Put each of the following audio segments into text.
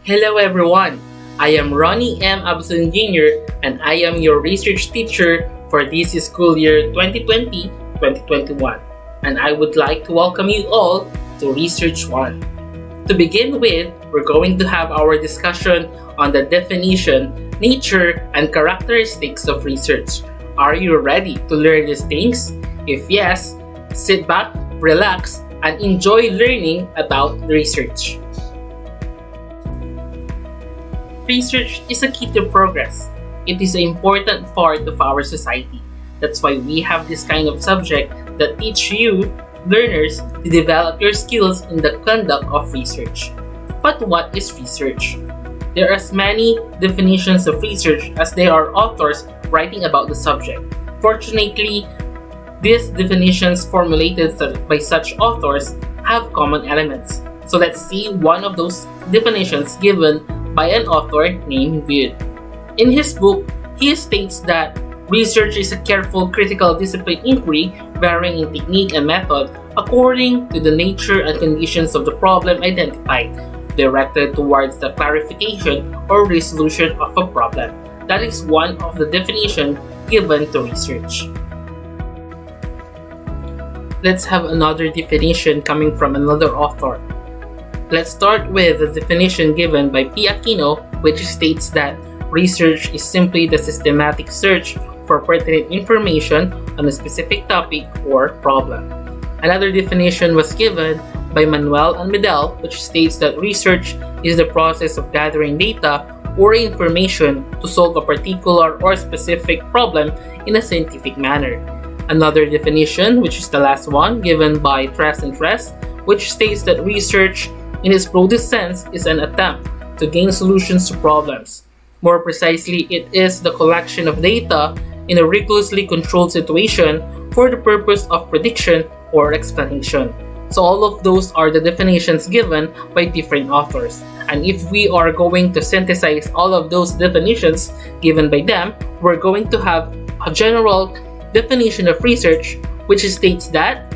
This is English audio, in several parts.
Hello everyone! I am Ronnie M. Abson Jr. and I am your research teacher for this school year 2020-2021. And I would like to welcome you all to Research 1. To begin with, we're going to have our discussion on the definition, nature, and characteristics of research. Are you ready to learn these things? If yes, sit back, relax, and enjoy learning about research. Research is a key to progress. It is an important part of our society. That's why we have this kind of subject that teach you, learners, to develop your skills in the conduct of research. But what is research? There are as many definitions of research as there are authors writing about the subject. Fortunately, these definitions formulated by such authors have common elements. So let's see one of those definitions given by an author named Wood. In his book, he states that research is a careful, critical discipline inquiry varying in technique and method according to the nature and conditions of the problem identified, directed towards the clarification or resolution of a problem. That is one of the definitions given to research. Let's have another definition coming from another author. Let's start with the definition given by P. Aquino, which states that research is simply the systematic search for pertinent information on a specific topic or problem. Another definition was given by Manuel Almedel, which states that research is the process of gathering data or information to solve a particular or specific problem in a scientific manner. Another definition, which is the last one, given by Tres and Tres, which states that research in its broadest sense is an attempt to gain solutions to problems. More precisely, it is the collection of data in a rigorously controlled situation for the purpose of prediction or explanation. So all of those are the definitions given by different authors. And if we are going to synthesize all of those definitions given by them, we're going to have a general definition of research, which states that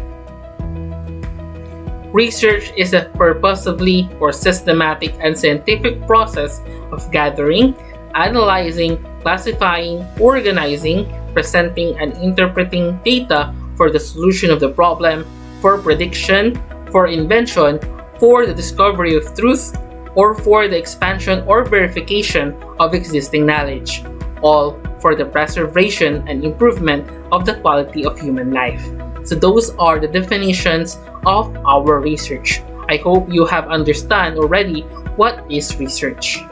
research is a purposefully or systematic and scientific process of gathering, analyzing, classifying, organizing, presenting, and interpreting data for the solution of the problem, for prediction, for invention, for the discovery of truth, or for the expansion or verification of existing knowledge, all for the preservation and improvement of the quality of human life. So those are the definitions of our research. I hope you have understand already what is research.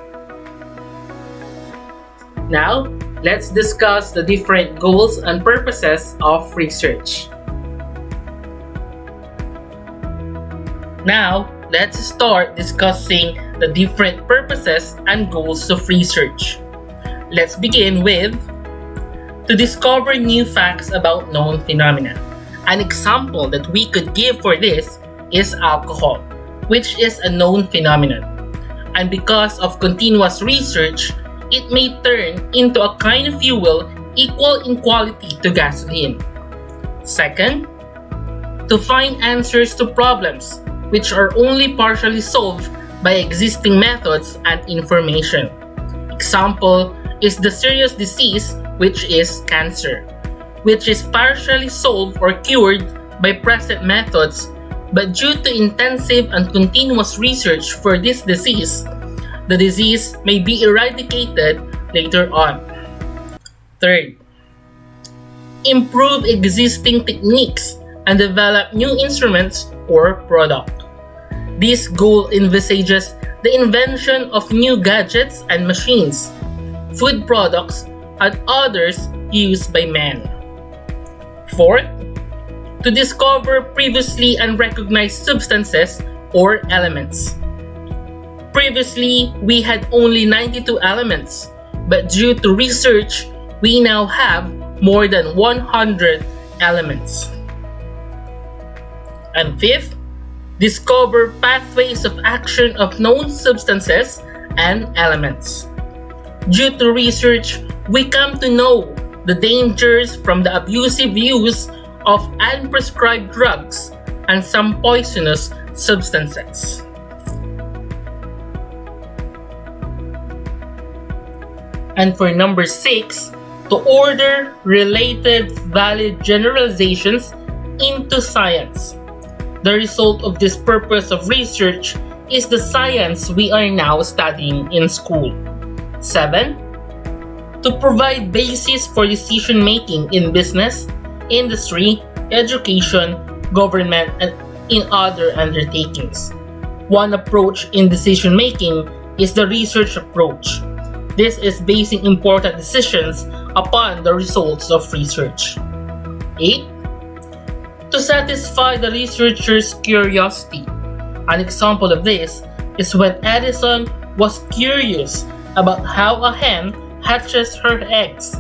Now, let's discuss the different goals and purposes of research. Now, let's start discussing the different purposes and goals of research. Let's begin with to discover new facts about known phenomena. An example that we could give for this is alcohol, which is a known phenomenon. And because of continuous research, it may turn into a kind of fuel equal in quality to gasoline. Second, to find answers to problems which are only partially solved by existing methods and information. Example is the serious disease, which is cancer, which is partially solved or cured by present methods, but due to intensive and continuous research for this disease, the disease may be eradicated later on. Third, improve existing techniques and develop new instruments or product. This goal envisages the invention of new gadgets and machines, food products, and others used by man. Fourth, to discover previously unrecognized substances or elements. Previously, we had only 92 elements, but due to research, we now have more than 100 elements. And fifth, discover pathways of action of known substances and elements. Due to research, we come to know the dangers from the abusive use of unprescribed drugs and some poisonous substances. And for number 6, to order related valid generalizations into science. The result of this purpose of research is the science we are now studying in school. 7. To provide basis for decision making in business, industry, education, government, and in other undertakings. One approach in decision making is the research approach. This is basing important decisions upon the results of research. 8. To satisfy the researcher's curiosity. An example of this is when Edison was curious about how a hen hatches her eggs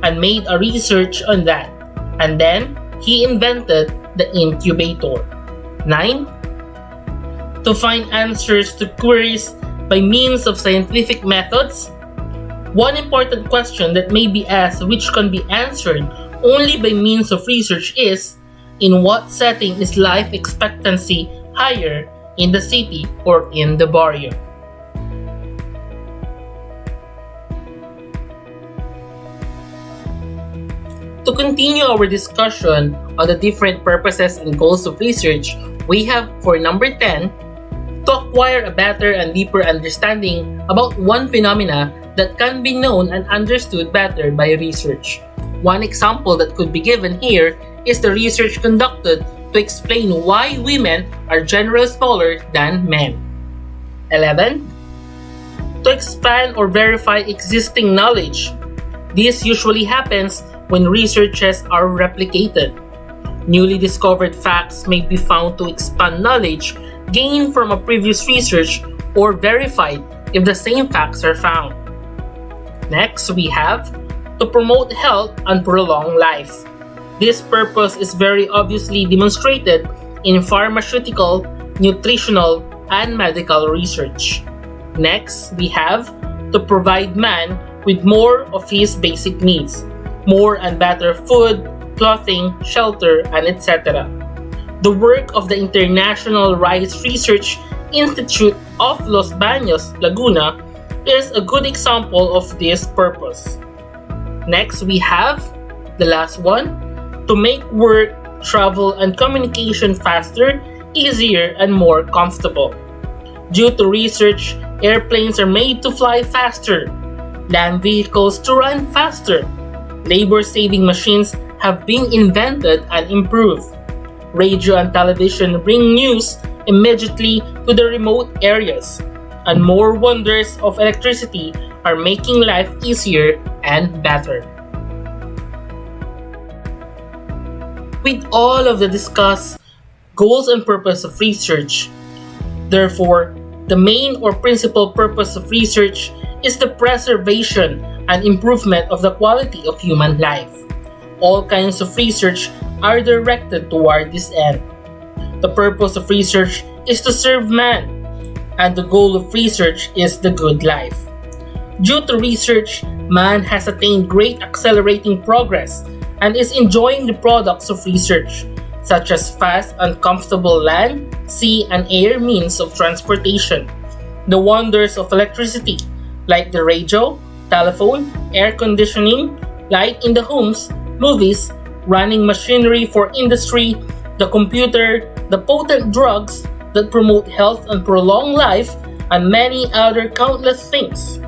and made a research on that, and then he invented the incubator. 9. To find answers to queries by means of scientific methods. One important question that may be asked which can be answered only by means of research is, in what setting is life expectancy higher, in the city or in the barrio? To continue our discussion on the different purposes and goals of research, we have for number 10, to acquire a better and deeper understanding about one phenomena that can be known and understood better by research. One example that could be given here is the research conducted to explain why women are generally smaller than men. 11. To expand or verify existing knowledge. This usually happens when researches are replicated. Newly discovered facts may be found to expand knowledge gained from a previous research or verified if the same facts are found. Next, we have to promote health and prolong life. This purpose is very obviously demonstrated in pharmaceutical, nutritional, and medical research. Next, we have to provide man with more of his basic needs, more and better food, clothing, shelter, and etc. The work of the International Rice Research Institute of Los Baños, Laguna, is a good example of this purpose. Next, we have the last one, to make work, travel, and communication faster, easier, and more comfortable. Due to research, airplanes are made to fly faster, land vehicles to run faster, labor-saving machines have been invented and improved. Radio and television bring news immediately to the remote areas, and more wonders of electricity are making life easier and better. With all of the discussed goals and purpose of research, therefore, the main or principal purpose of research is the preservation and improvement of the quality of human life. All kinds of research are directed toward this end. The purpose of research is to serve man, and the goal of research is the good life. Due to research, man has attained great accelerating progress and is enjoying the products of research, such as fast and comfortable land, sea, and air means of transportation, the wonders of electricity, like the radio, telephone, air conditioning, light in the homes, movies, running machinery for industry, the computer, the potent drugs that promote health and prolong life, and many other countless things.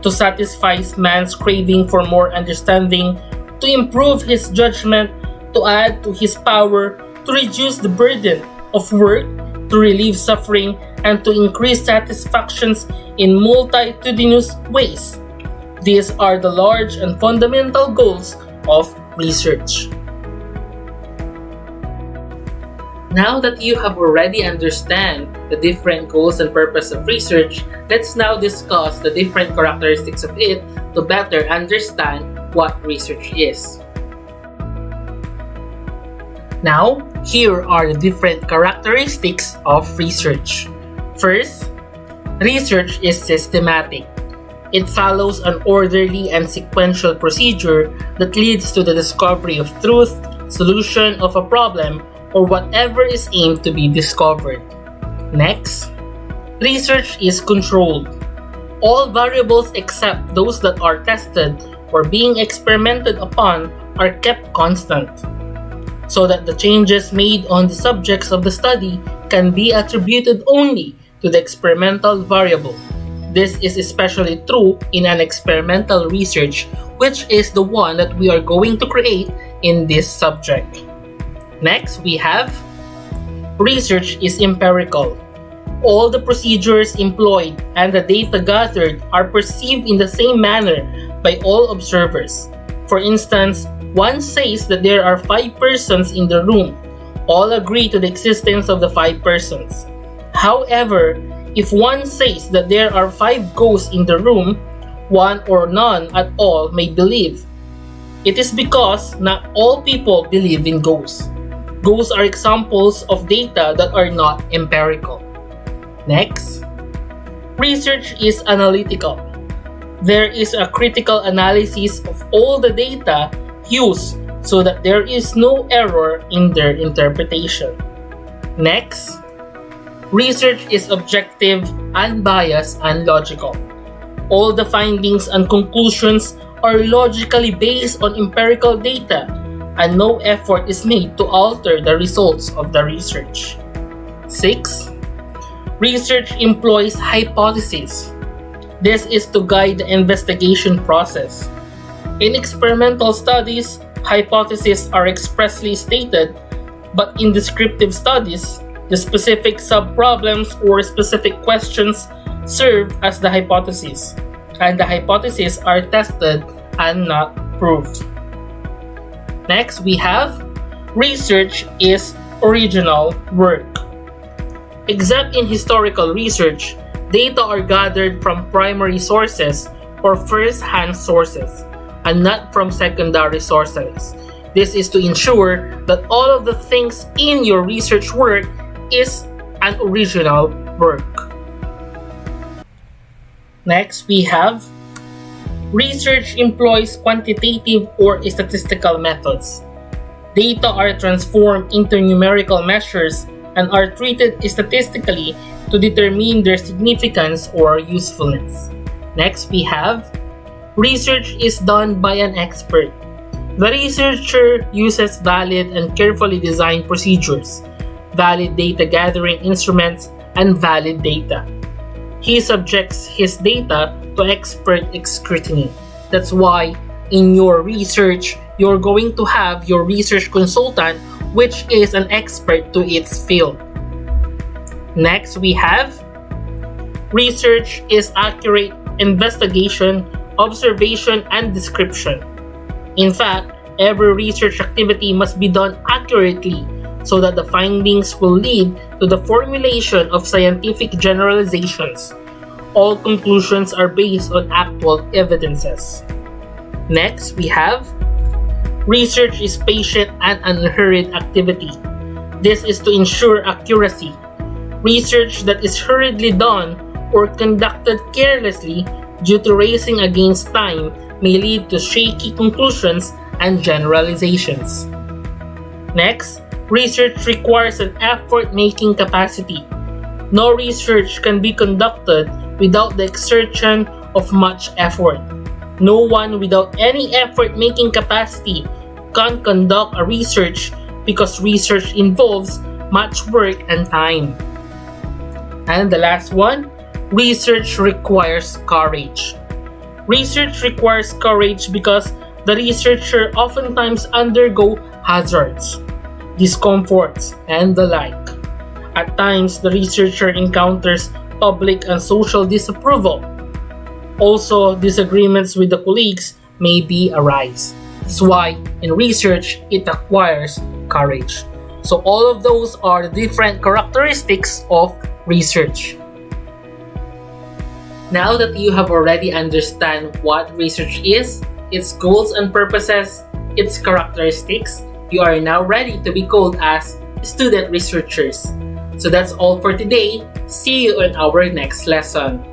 To satisfy man's craving for more understanding, to improve his judgment, to add to his power, to reduce the burden of work, to relieve suffering, and to increase satisfactions in multitudinous ways. These are the large and fundamental goals of research. Now that you have already understand the different goals and purpose of research, let's now discuss the different characteristics of it to better understand what research is. Now, here are the different characteristics of research. First, research is systematic. It follows an orderly and sequential procedure that leads to the discovery of truth, solution of a problem, or whatever is aimed to be discovered. Next, research is controlled. All variables except those that are tested or being experimented upon are kept constant, so that the changes made on the subjects of the study can be attributed only to the experimental variable. This is especially true in an experimental research, which is the one that we are going to create in this subject. Next, we have research is empirical. All the procedures employed and the data gathered are perceived in the same manner by all observers. For instance, one says that there are 5 persons in the room. All agree to the existence of the 5 persons. However, if one says that there are 5 ghosts in the room, one or none at all may believe. It is because not all people believe in ghosts. Ghosts are examples of data that are not empirical. Next, research is analytical. There is a critical analysis of all the data used so that there is no error in their interpretation. Next, research is objective, unbiased, and logical. All the findings and conclusions are logically based on empirical data, and no effort is made to alter the results of the research. 6. Research employs hypotheses. This is to guide the investigation process. In experimental studies, hypotheses are expressly stated, but in descriptive studies, the specific subproblems or specific questions serve as the hypothesis, and the hypotheses are tested and not proved. Next, we have research is original work. Except in historical research, data are gathered from primary sources or first-hand sources, and not from secondary sources. This is to ensure that all of the things in your research work is an original work. Next, we have research employs quantitative or statistical methods. Data are transformed into numerical measures and are treated statistically to determine their significance or usefulness. Next, we have research is done by an expert. The researcher uses valid and carefully designed procedures, valid data gathering instruments, and valid data. He subjects his data to expert scrutiny. That's why in your research, you're going to have your research consultant, which is an expert to its field. Next, we have research is accurate investigation, observation, and description. In fact, every research activity must be done accurately so that the findings will lead to the formulation of scientific generalizations. All conclusions are based on actual evidences. Next, we have research is patient and unhurried activity. This is to ensure accuracy. Research that is hurriedly done or conducted carelessly due to racing against time may lead to shaky conclusions and generalizations. Next, research requires an effort-making capacity. No research can be conducted without the exertion of much effort. No one without any effort-making capacity can conduct a research because research involves much work and time. And the last one, research requires courage. Research requires courage because the researcher oftentimes undergo hazards, discomforts, and the like. At times, the researcher encounters public and social disapproval. Also, disagreements with the colleagues may arise. That's why in research, it acquires courage. So all of those are the different characteristics of research. Now that you have already understand what research is, its goals and purposes, its characteristics, you are now ready to be called as student researchers. So that's all for today. See you in our next lesson.